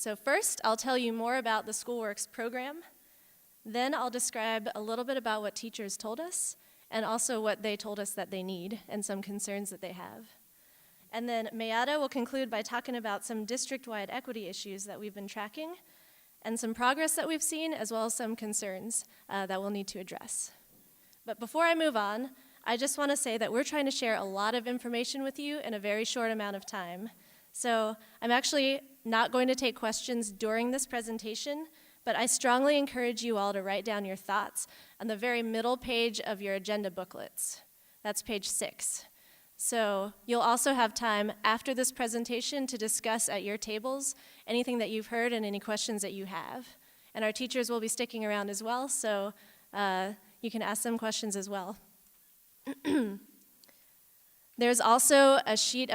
So first, I'll tell you more about the SchoolWorks program. Then I'll describe a little bit about what teachers told us, and also what they told us that they need, and some concerns that they have. And then Mayada will conclude by talking about some district-wide equity issues that we've been tracking, and some progress that we've seen, as well as some concerns that we'll need to address. But before I move on, I just want to say that we're trying to share a lot of information with you in a very short amount of time. So I'm actually not going to take questions during this presentation, but I strongly encourage you all to write down your thoughts on the very middle page of your agenda booklets. That's page 6. So you'll also have time after this presentation to discuss at your tables anything that you've heard and any questions that you have. And our teachers will be sticking around as well, so you can ask them questions as well. There's also a sheet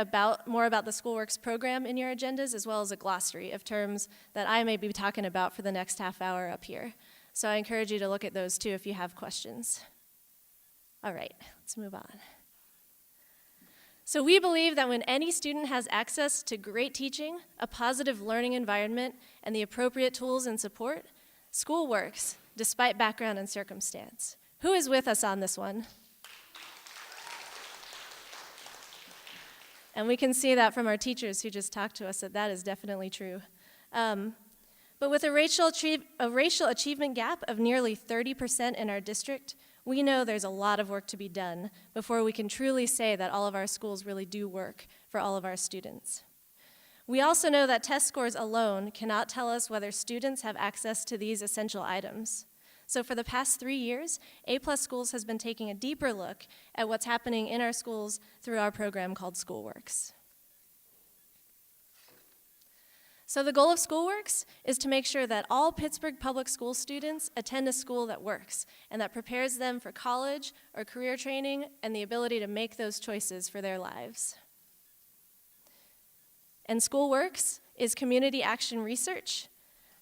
more about the SchoolWorks program in your agendas, as well as a glossary of terms that I may be talking about for the next half hour up here. So I encourage you to look at those too if you have questions. All right, let's move on. So we believe that when any student has access to great teaching, a positive learning environment, and the appropriate tools and support, school works, despite background and circumstance. Who is with us on this one? And we can see that from our teachers who just talked to us that is definitely true. But with a racial achievement gap of nearly 30% in our district, we know there's a lot of work to be done before we can truly say that all of our schools really do work for all of our students. We also know that test scores alone cannot tell us whether students have access to these essential items. So for the past 3 years, A+ Schools has been taking a deeper look at what's happening in our schools through our program called SchoolWorks. So the goal of SchoolWorks is to make sure that all Pittsburgh public school students attend a school that works and that prepares them for college or career training and the ability to make those choices for their lives. And SchoolWorks is community action research.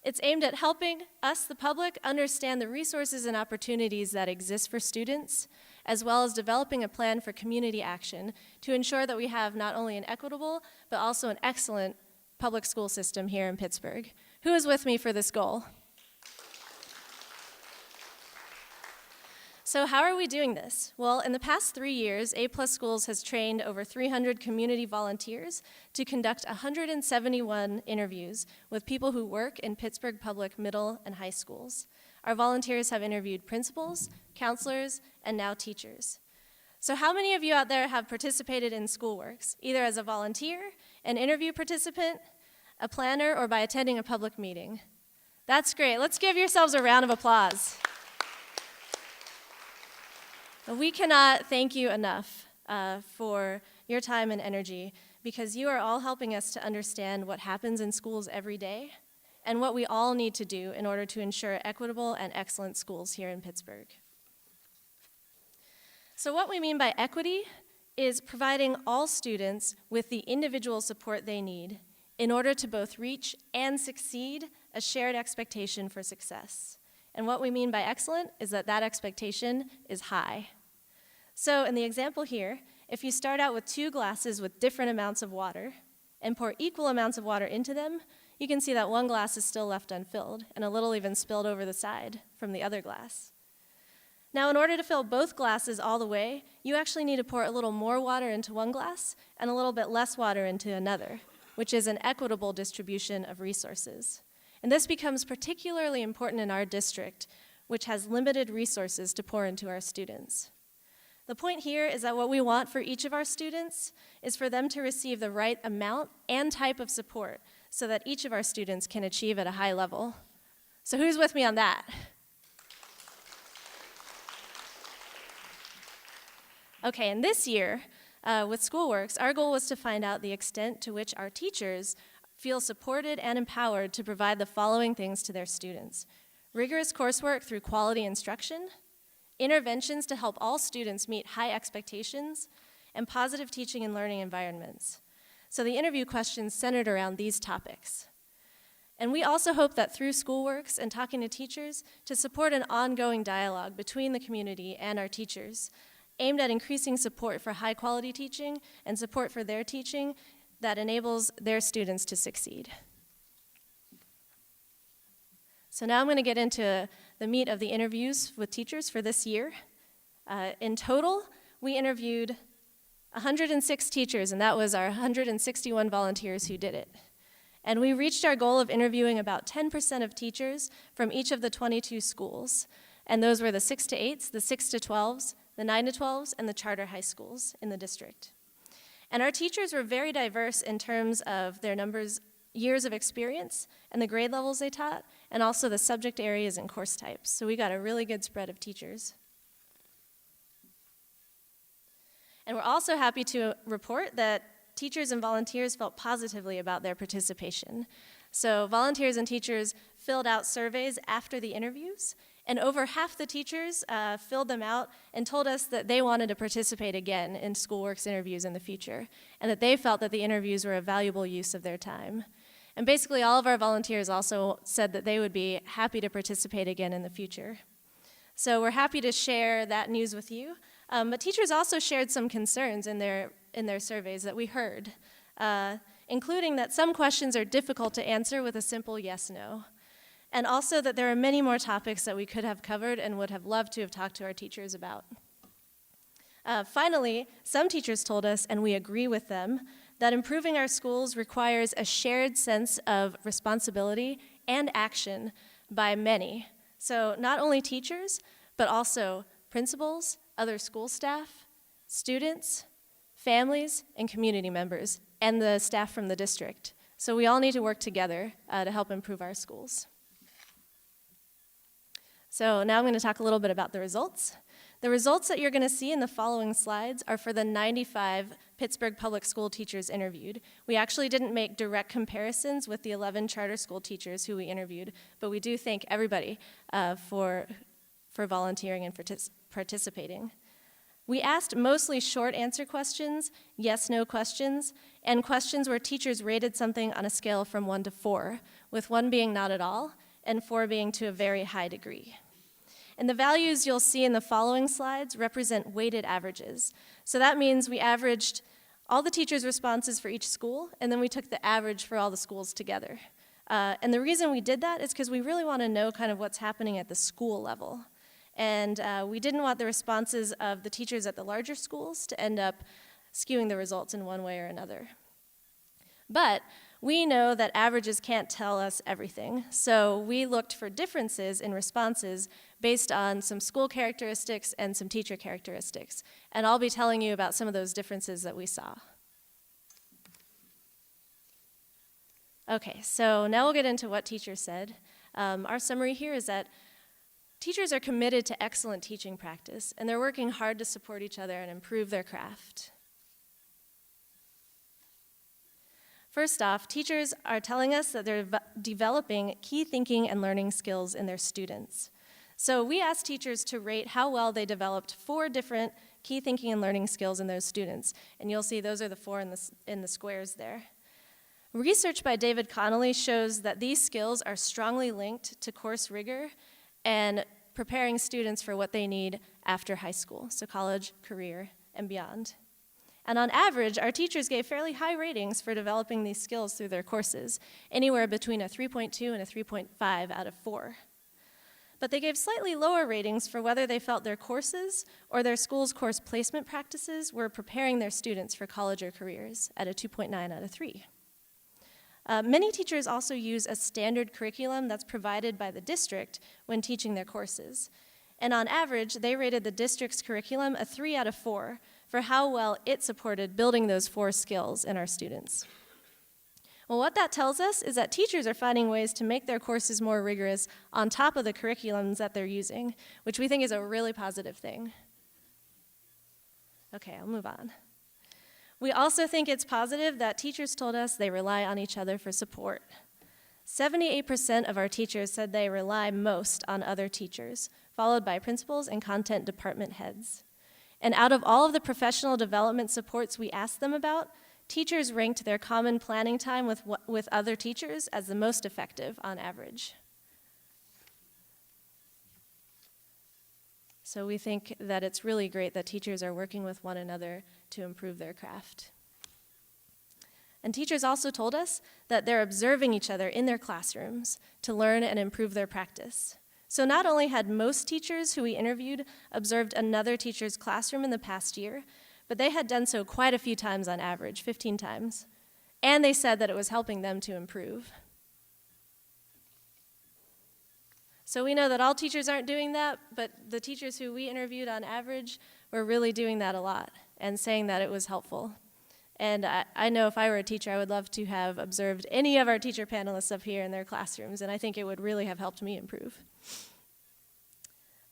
It's aimed at helping us, the public, understand the resources and opportunities that exist for students, as well as developing a plan for community action to ensure that we have not only an equitable, but also an excellent public school system here in Pittsburgh. Who is with me for this goal? So how are we doing this? Well, in the past 3 years, A+ Schools has trained over 300 community volunteers to conduct 171 interviews with people who work in Pittsburgh public middle and high schools. Our volunteers have interviewed principals, counselors, and now teachers. So how many of you out there have participated in SchoolWorks, either as a volunteer, an interview participant, a planner, or by attending a public meeting? That's great. Let's give yourselves a round of applause. We cannot thank you enough for your time and energy, because you are all helping us to understand what happens in schools every day and what we all need to do in order to ensure equitable and excellent schools here in Pittsburgh. So what we mean by equity is providing all students with the individual support they need in order to both reach and succeed a shared expectation for success. And what we mean by excellent is that that expectation is high. So in the example here, if you start out with 2 glasses with different amounts of water and pour equal amounts of water into them, you can see that one glass is still left unfilled and a little even spilled over the side from the other glass. Now, in order to fill both glasses all the way, you actually need to pour a little more water into one glass and a little bit less water into another, which is an equitable distribution of resources. And this becomes particularly important in our district, which has limited resources to pour into our students. The point here is that what we want for each of our students is for them to receive the right amount and type of support so that each of our students can achieve at a high level. So who's with me on that? Okay, and this year, with SchoolWorks, our goal was to find out the extent to which our teachers feel supported and empowered to provide the following things to their students: rigorous coursework through quality instruction, interventions to help all students meet high expectations, and positive teaching and learning environments. So the interview questions centered around these topics. And we also hope that through SchoolWorks and talking to teachers to support an ongoing dialogue between the community and our teachers, aimed at increasing support for high-quality teaching and support for their teaching that enables their students to succeed. So now I'm going to get into the meat of the interviews with teachers for this year. In total, we interviewed 106 teachers, and that was our 161 volunteers who did it. And we reached our goal of interviewing about 10% of teachers from each of the 22 schools. And those were the 6 to 8s, the 6 to 12s, the 9 to 12s, and the charter high schools in the district. And our teachers were very diverse in terms of their years of experience and the grade levels they taught, and also the subject areas and course types. So we got a really good spread of teachers. And we're also happy to report that teachers and volunteers felt positively about their participation. So volunteers and teachers filled out surveys after the interviews, and over half the teachers filled them out and told us that they wanted to participate again in SchoolWorks interviews in the future, and that they felt that the interviews were a valuable use of their time. And basically all of our volunteers also said that they would be happy to participate again in the future. So we're happy to share that news with you. But teachers also shared some concerns in their surveys that we heard, including that some questions are difficult to answer with a simple yes/no, and also that there are many more topics that we could have covered and would have loved to have talked to our teachers about. Finally, some teachers told us, and we agree with them, that improving our schools requires a shared sense of responsibility and action by many. So not only teachers, but also principals, other school staff, students, families, and community members, and the staff from the district. So we all need to work together to help improve our schools. So now I'm going to talk a little bit about the results. The results that you're going to see in the following slides are for the 95 Pittsburgh Public School teachers interviewed. We actually didn't make direct comparisons with the 11 charter school teachers who we interviewed, but we do thank everybody for volunteering and participating. We asked mostly short answer questions, yes/no questions, and questions where teachers rated something on a scale from 1 to 4, with 1 being not at all and 4 being to a very high degree. And the values you'll see in the following slides represent weighted averages. So that means we averaged all the teachers' responses for each school, and then we took the average for all the schools together. And the reason we did that is because we really want to know kind of what's happening at the school level. And we didn't want the responses of the teachers at the larger schools to end up skewing the results in one way or another. But we know that averages can't tell us everything, so we looked for differences in responses based on some school characteristics and some teacher characteristics. And I'll be telling you about some of those differences that we saw. Okay, so now we'll get into what teachers said. Our summary here is that teachers are committed to excellent teaching practice, and they're working hard to support each other and improve their craft. First off, teachers are telling us that they're developing key thinking and learning skills in their students. So we asked teachers to rate how well they developed 4 different key thinking and learning skills in those students, and you'll see those are the 4 in the squares there. Research by David Connolly shows that these skills are strongly linked to course rigor and preparing students for what they need after high school, so college, career, and beyond. And on average, our teachers gave fairly high ratings for developing these skills through their courses, anywhere between a 3.2 and a 3.5 out of 4. But they gave slightly lower ratings for whether they felt their courses or their school's course placement practices were preparing their students for college or careers, at a 2.9 out of 3. Many teachers also use a standard curriculum that's provided by the district when teaching their courses. And on average, they rated the district's curriculum a 3 out of 4 for how well it supported building those 4 skills in our students. Well, what that tells us is that teachers are finding ways to make their courses more rigorous on top of the curriculums that they're using, which we think is a really positive thing. Okay, I'll move on. We also think it's positive that teachers told us they rely on each other for support. 78% of our teachers said they rely most on other teachers, followed by principals and content department heads. And out of all of the professional development supports we asked them about, teachers ranked their common planning time with other teachers as the most effective on average. So we think that it's really great that teachers are working with one another to improve their craft. And teachers also told us that they're observing each other in their classrooms to learn and improve their practice. So not only had most teachers who we interviewed observed another teacher's classroom in the past year, but they had done so quite a few times on average, 15 times. And they said that it was helping them to improve. So we know that all teachers aren't doing that, but the teachers who we interviewed on average were really doing that a lot and saying that it was helpful. And I know if I were a teacher, I would love to have observed any of our teacher panelists up here in their classrooms, and I think it would really have helped me improve.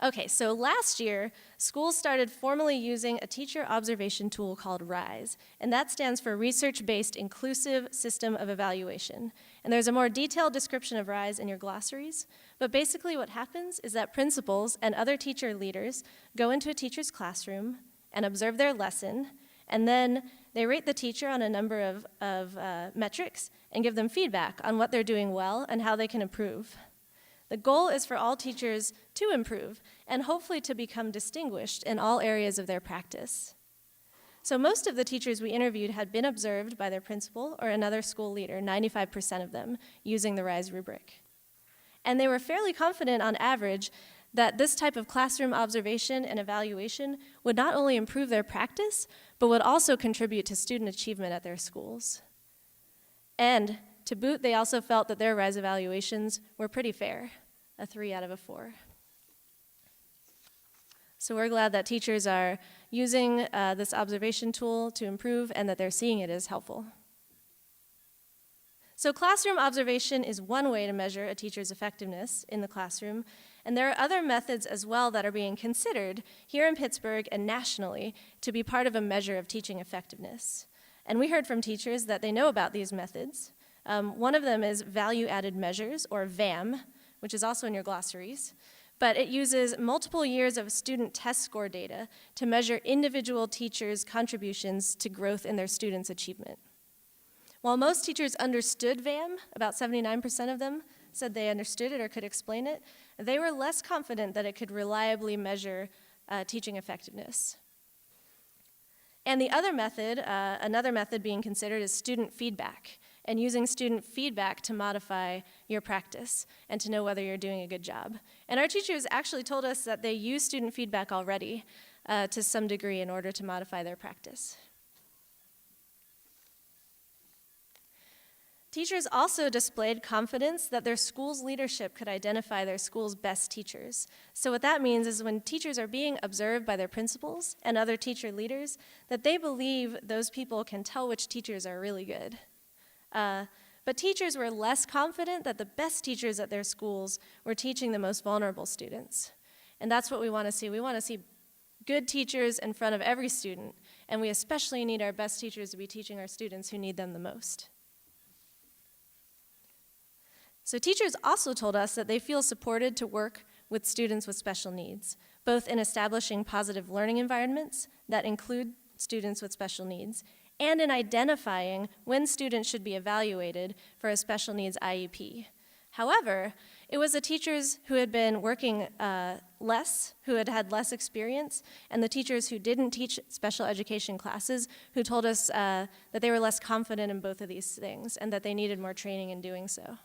Okay, so last year, schools started formally using a teacher observation tool called RISE, and that stands for Research-Based Inclusive System of Evaluation. And there's a more detailed description of RISE in your glossaries, but basically what happens is that principals and other teacher leaders go into a teacher's classroom and observe their lesson, and then they rate the teacher on a number of metrics and give them feedback on what they're doing well and how they can improve. The goal is for all teachers to improve and hopefully to become distinguished in all areas of their practice. So most of the teachers we interviewed had been observed by their principal or another school leader, 95% of them, using the RISE rubric. And they were fairly confident on average that this type of classroom observation and evaluation would not only improve their practice, but would also contribute to student achievement at their schools. And to boot, they also felt that their RISE evaluations were pretty fair, a 3 out of 4. So we're glad that teachers are using this observation tool to improve and that they're seeing it as helpful. So classroom observation is one way to measure a teacher's effectiveness in the classroom, and there are other methods as well that are being considered here in Pittsburgh and nationally to be part of a measure of teaching effectiveness. And we heard from teachers that they know about these methods. One of them is value-added measures, or VAM, which is also in your glossaries, but it uses multiple years of student test score data to measure individual teachers' contributions to growth in their students' achievement. While most teachers understood VAM, about 79% of them said they understood it or could explain it, they were less confident that it could reliably measure teaching effectiveness. And the other method, another method being considered is student feedback, and using student feedback to modify your practice and to know whether you're doing a good job. And our teachers actually told us that they use student feedback already to some degree in order to modify their practice. Teachers also displayed confidence that their school's leadership could identify their school's best teachers. So what that means is when teachers are being observed by their principals and other teacher leaders, that they believe those people can tell which teachers are really good. But teachers were less confident that the best teachers at their schools were teaching the most vulnerable students. And that's what we want to see. We want to see good teachers in front of every student, and we especially need our best teachers to be teaching our students who need them the most. So teachers also told us that they feel supported to work with students with special needs, both in establishing positive learning environments that include students with special needs, and in identifying when students should be evaluated for a special needs IEP. However, it was the teachers who had been working less, who had had less experience, and the teachers who didn't teach special education classes who told us that they were less confident in both of these things and that they needed more training in doing so.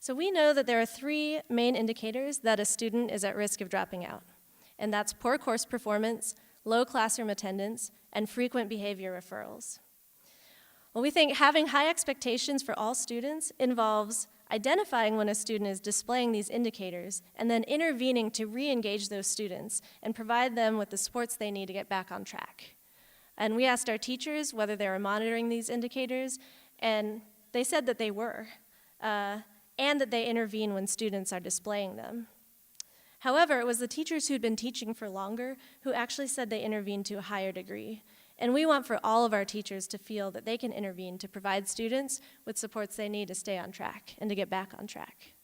So we know that there are 3 main indicators that a student is at risk of dropping out, and that's poor course performance, low classroom attendance, and frequent behavior referrals. Well, we think having high expectations for all students involves identifying when a student is displaying these indicators and then intervening to re-engage those students and provide them with the supports they need to get back on track. And we asked our teachers whether they were monitoring these indicators, and they said that they were. And that they intervene when students are displaying them. However, it was the teachers who'd been teaching for longer who actually said they intervened to a higher degree. And we want for all of our teachers to feel that they can intervene to provide students with supports they need to stay on track and to get back on track.